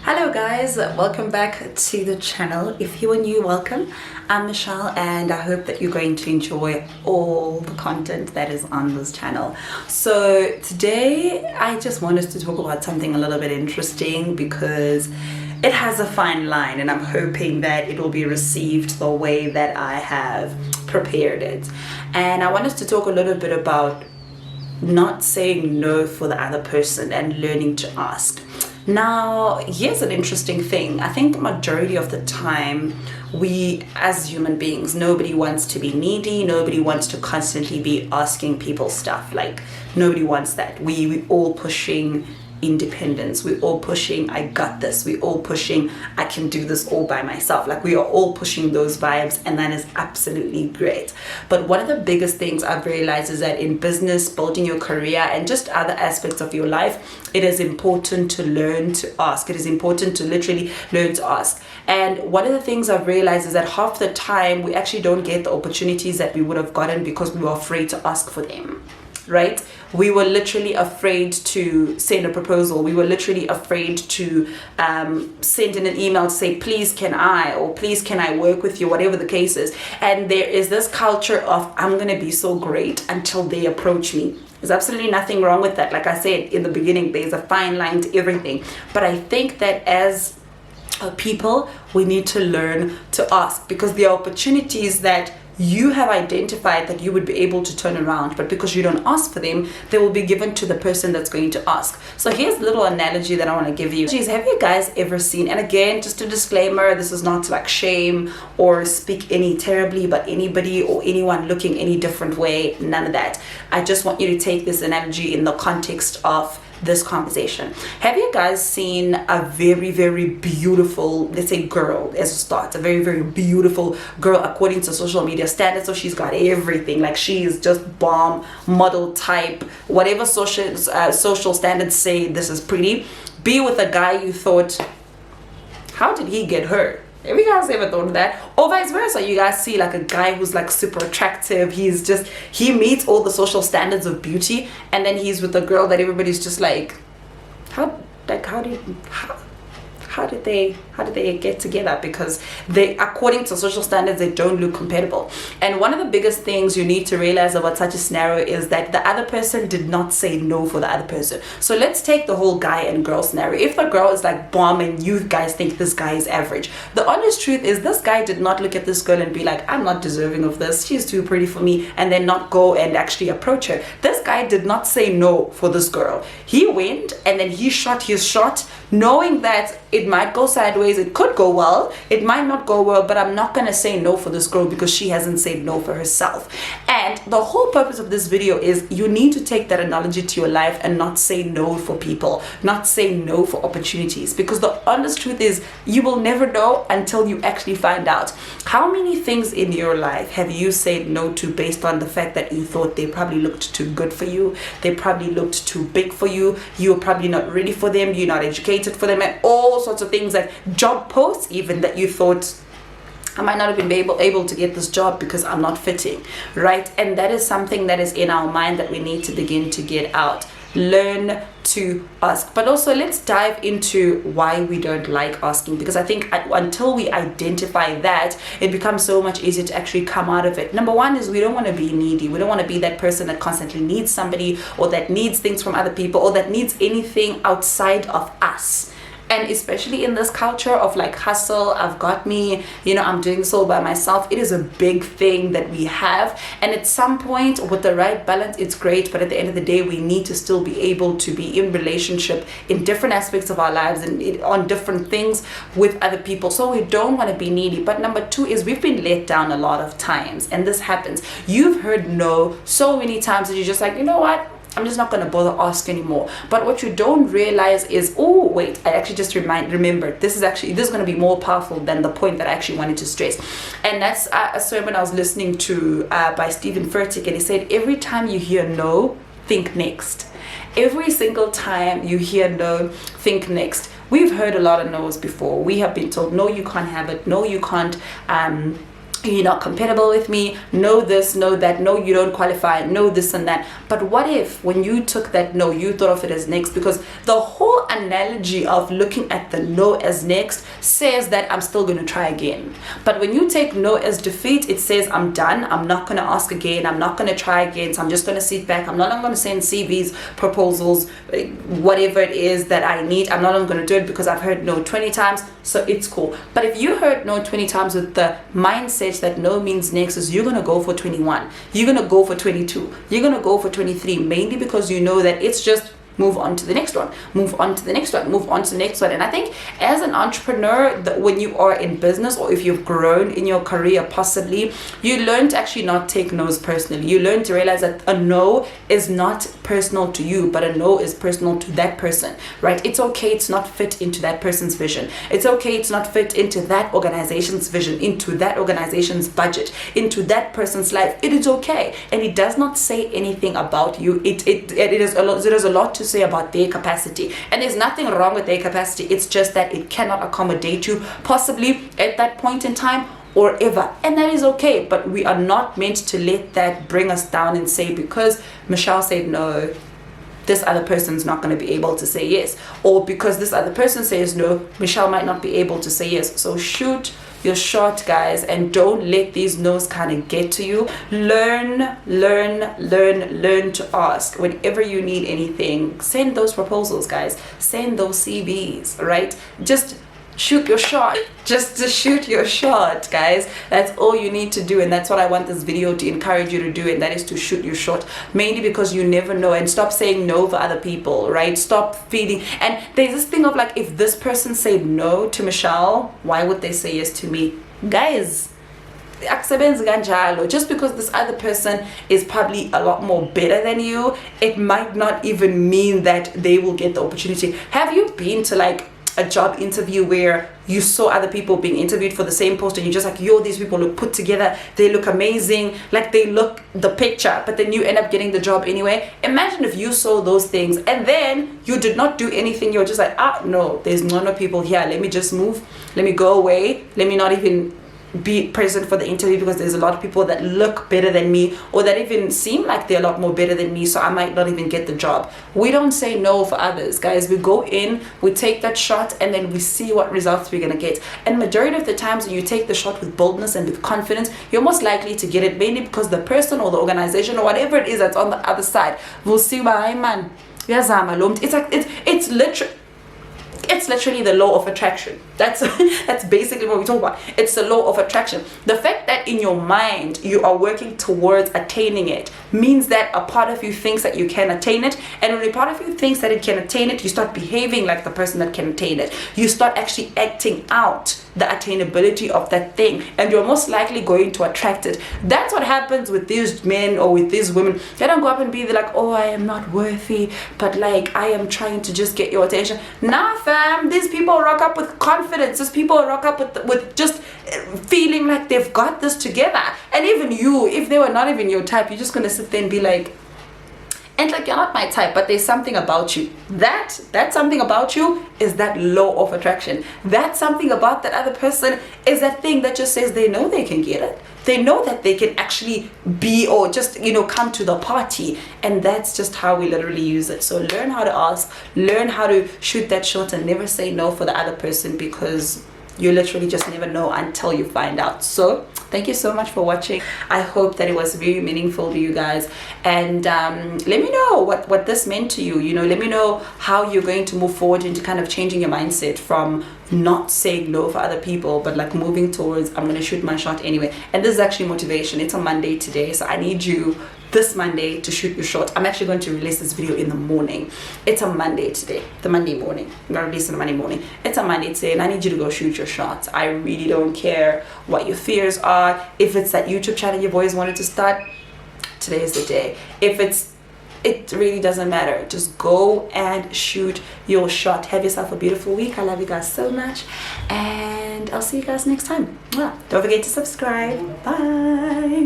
Hello guys, welcome back to the channel. If you are new, welcome. I'm Michelle and I hope that you're going to enjoy all the content that is on this channel. So today I just want us to talk about something a little bit interesting because it has a fine line and I'm hoping that it will be received the way that I have prepared it. And I want us to talk a little bit about not saying no for the other person and learning to ask. Now, here's an interesting thing. I think the majority of the time, we as human beings, nobody wants to be needy. Nobody wants to constantly be asking people stuff. Like, nobody wants that. We all pushing independence. We're all pushing, I got this. We're all pushing, I can do this all by myself. Like, we are all pushing those vibes, and that is absolutely great. But one of the biggest things I've realized is that in business, building your career, and just other aspects of your life, it is important to learn to ask. It is important to literally learn to ask. And one of the things I've realized is that half the time we actually don't get the opportunities that we would have gotten because we were afraid to ask for them. Right? We were literally afraid to send a proposal. We were literally afraid to send in an email to say, please can I, or please can I work with you, whatever the case is. And there is this culture of, I'm going to be so great until they approach me. There's absolutely nothing wrong with that. Like I said in the beginning, there's a fine line to everything. But I think that as people, we need to learn to ask, because there are opportunities that you have identified that you would be able to turn around, but because you don't ask for them, they will be given to the person that's going to ask. So here's a little analogy that I want to give you. Have you guys ever seen, and again, just a disclaimer, this is not to like shame or speak any terribly about anybody or anyone looking any different way, none of that. I just want you to take this analogy in the context of this conversation. Have you guys seen a very, very beautiful, let's say, girl as a start, a very, very beautiful girl according to social media standards? So she's got everything, like she is just bomb, model type, whatever social standards say this is pretty. Be with a guy you thought, how did he get her? Have you guys ever thought of that? Or vice versa, you guys see like a guy who's like super attractive, he meets all the social standards of beauty, and then he's with a girl that everybody's just like, how did they get together? Because they, according to social standards, they don't look compatible. And one of the biggest things you need to realize about such a scenario is that the other person did not say no for the other person. So let's take the whole guy and girl scenario. If the girl is like bomb and you guys think this guy is average, the honest truth is this guy did not look at this girl and be like, I'm not deserving of this, she's too pretty for me, and then not go and actually approach her. This guy did not say no for this girl. He went and then he shot his shot, knowing that it might go sideways, it could go well, it might not go well, but I'm not going to say no for this girl because she hasn't said no for herself. And the whole purpose of this video is you need to take that analogy to your life and not say no for people, not say no for opportunities, because the honest truth is you will never know until you actually find out. How many things in your life have you said no to based on the fact that you thought they probably looked too good for you, they probably looked too big for you, you're probably not ready for them, you're not educated for them, and all sorts of things, like job posts even, that you thought, I might not have been able to get this job because I'm not fitting, right? And that is something that is in our mind that we need to begin to get out. Learn to ask. But also, let's dive into why we don't like asking, because I think until we identify that, it becomes so much easier to actually come out of it. Number one is we don't want to be needy. We don't want to be that person that constantly needs somebody, or that needs things from other people, or that needs anything outside of us. And especially in this culture of like hustle, I've got me, I'm doing this all by myself. It is a big thing that we have. And at some point, with the right balance, it's great. But at the end of the day, we need to still be able to be in relationship in different aspects of our lives and on different things with other people. So we don't want to be needy. But number two is we've been let down a lot of times. And this happens. You've heard no so many times that you're just like, you know what? I'm just not going to bother ask anymore. But what you don't realize is, oh wait, I actually just remembered, this is going to be more powerful than the point that I actually wanted to stress. And that's a sermon I was listening to by Stephen Furtick, and he said, every time you hear no, think next. Every single time you hear no, think next. We've heard a lot of no's before. We have been told, no, you can't have it, no, you can't you're not compatible with me, no this, no that, no you don't qualify, no this and that. But what if when you took that no, you thought of it as next? Because the whole analogy of looking at the no as next says that I'm still going to try again. But when you take no as defeat, it says I'm done, I'm not going to ask again, I'm not going to try again, so I'm just going to sit back, I'm not going to send CVs, proposals, whatever it is that I need, I'm not going to do it because I've heard no 20 times, so it's cool. But if you heard no 20 times with the mindset that no means next, is you're going to go for 21, you're going to go for 22, you're going to go for 23, mainly because you know that it's just move on to the next one, move on to the next one, move on to the next one. And I think as an entrepreneur, when you are in business, or if you've grown in your career possibly, you learn to actually not take no's personally. You learn to realize that a no is not personal to you, but a no is personal to that person, right? It's okay it's not fit into that person's vision. It's okay it's not fit into that organization's vision, into that organization's budget, into that person's life. It is okay. And it does not say anything about you. It is a lot to say about their capacity, and there's nothing wrong with their capacity. It's just that it cannot accommodate you possibly at that point in time or ever, and that is okay. But we are not meant to let that bring us down and say, because Michelle said no, this other person's not going to be able to say yes, or because this other person says no, Michelle might not be able to say yes. So shoot your shot, guys, and don't let these no's kind of get to you. Learn to ask whenever you need anything. Send those proposals, guys, send those CVs, right? Just shoot your shot, just to shoot your shot, guys. That's all you need to do, and that's what I want this video to encourage you to do, and that is to shoot your shot, mainly because you never know. And stop saying no for other people, right? Stop feeling, and there's this thing of like, if this person said no to Michelle, why would they say yes to me? Guys, just because this other person is probably a lot more better than you, it might not even mean that they will get the opportunity. Have you been to like a job interview where you saw other people being interviewed for the same post, and you're just like, yo, these people look put together, they look amazing, like they look the picture, but then you end up getting the job anyway? Imagine if you saw those things and then you did not do anything. You're just like, no, there's none of people here, let me just move, let me go away, let me not even be present for the interview because there's a lot of people that look better than me, or that even seem like they're a lot more better than me, so I might not even get the job. We don't say no for others, guys. We go in, we take that shot, and then we see what results we're gonna get. And majority of the times when you take the shot with boldness and with confidence, you're most likely to get it, mainly because the person or the organization or whatever it is that's on the other side will see, man, it's like it's literally the law of attraction. That's basically what we talk about. It's the law of attraction. The fact that in your mind you are working towards attaining it means that a part of you thinks that you can attain it, and when a part of you thinks that it can attain it, you start behaving like the person that can attain it. You start actually acting out the attainability of that thing, and you're most likely going to attract it. That's what happens with these men or with these women. They don't go up and be like, oh, I am not worthy, but like I am trying to just get your attention. Nah, fam, these people rock up with confidence. These people rock up with just feeling like they've got this together. And even you, if they were not even your type, you're just gonna sit there and be like, and like, you're not my type, but there's something about you. That something about you is that law of attraction. That something about that other person is that thing that just says they know they can get it. They know that they can actually be, or just, come to the party. And that's just how we literally use it. So learn how to ask, learn how to shoot that shot, and never say no for the other person, because you literally just never know until you find out. So thank you so much for watching. I hope that it was very meaningful to you guys, and let me know what this meant to you. Let me know how you're going to move forward into kind of changing your mindset from not saying no for other people, but like moving towards, I'm gonna shoot my shot anyway. And this is actually motivation. It's a Monday today, so I need you this Monday to shoot your shot. I'm actually going to release this video in the morning. It's a Monday today, the Monday morning. I'm gonna release it on Monday morning. It's a Monday today, and I need you to go shoot your shot. I really don't care what your fears are. If it's that YouTube channel you've always wanted to start, today is the day. It really doesn't matter. Just go and shoot your shot. Have yourself a beautiful week. I love you guys so much, and I'll see you guys next time. Don't forget to subscribe. Bye.